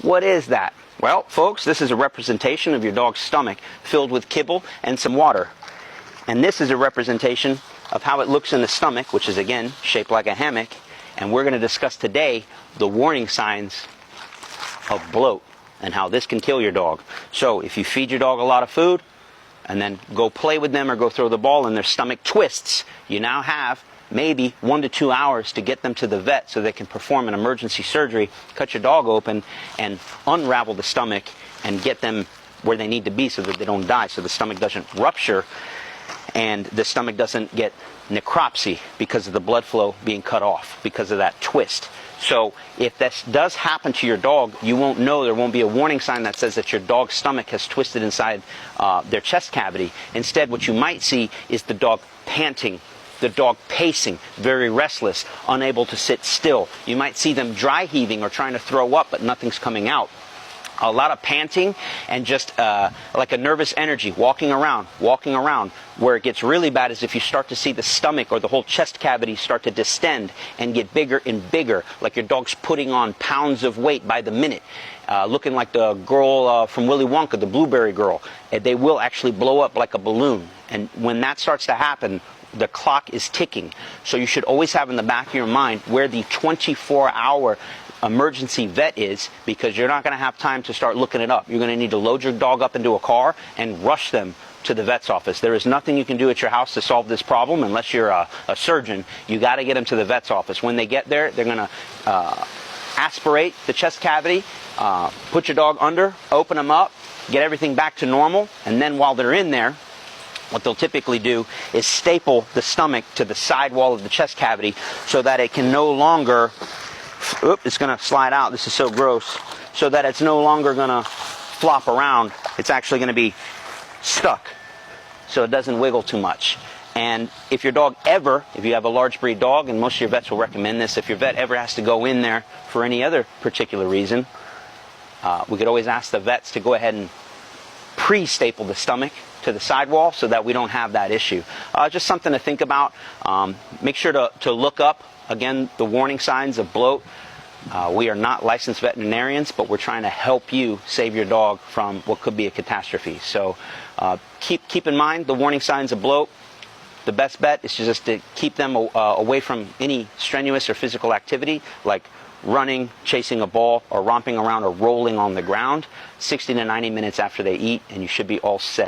What is that? Well, folks, this is a representation of your dog's stomach filled with kibble and some water. And this is a representation of how it looks in the stomach, which is, again, shaped like a hammock. And we're going to discuss today the warning signs of bloat and how this can kill your dog. So if you feed your dog a lot of food and then go play with them or go throw the ball and their stomach twists, you now have maybe 1 to 2 hours to get them to the vet so they can perform an emergency surgery, cut your dog open, and unravel the stomach and get them where they need to be so that they don't die, so the stomach doesn't rupture and the stomach doesn't get necropsy because of the blood flow being cut off because of that twist. So if this does happen to your dog, you won't know. There won't be a warning sign that says that your dog's stomach has twisted inside their chest cavity. Instead, what you might see is the dog panting, the dog pacing, very restless, unable to sit still. You might see them dry heaving or trying to throw up, but nothing's coming out. A lot of panting and just like a nervous energy, walking around. Where it gets really bad is if you start to see the stomach or the whole chest cavity start to distend and get bigger and bigger, like your dog's putting on pounds of weight by the minute, looking like the girl from Willy Wonka, the blueberry girl. They will actually blow up like a balloon. And when that starts to happen, the clock is ticking. So you should always have in the back of your mind where the 24-hour emergency vet is, because you're not going to have time to start looking it up. You're going to need to load your dog up into a car and rush them to the vet's office. There is nothing you can do at your house to solve this problem unless you're a surgeon. You got to get them to the vet's office. When they get there, they're going to aspirate the chest cavity, put your dog under, open them up, get everything back to normal, and then while they're in there, what they'll typically do is staple the stomach to the side wall of the chest cavity so that it can no longer, it's going to slide out, this is so gross, so that it's no longer going to flop around. It's actually going to be stuck so it doesn't wiggle too much. And if your dog ever, if you have a large breed dog, and most of your vets will recommend this, if your vet ever has to go in there for any other particular reason, we could always ask the vets to go ahead and pre-staple the stomach to the sidewall so that we don't have that issue. Just something to think about. Make sure to look up, again, the warning signs of bloat. We are not licensed veterinarians, but we're trying to help you save your dog from what could be a catastrophe. So keep in mind the warning signs of bloat. The best bet is just to keep them away from any strenuous or physical activity like running, chasing a ball, or romping around or rolling on the ground 60 to 90 minutes after they eat, and you should be all set.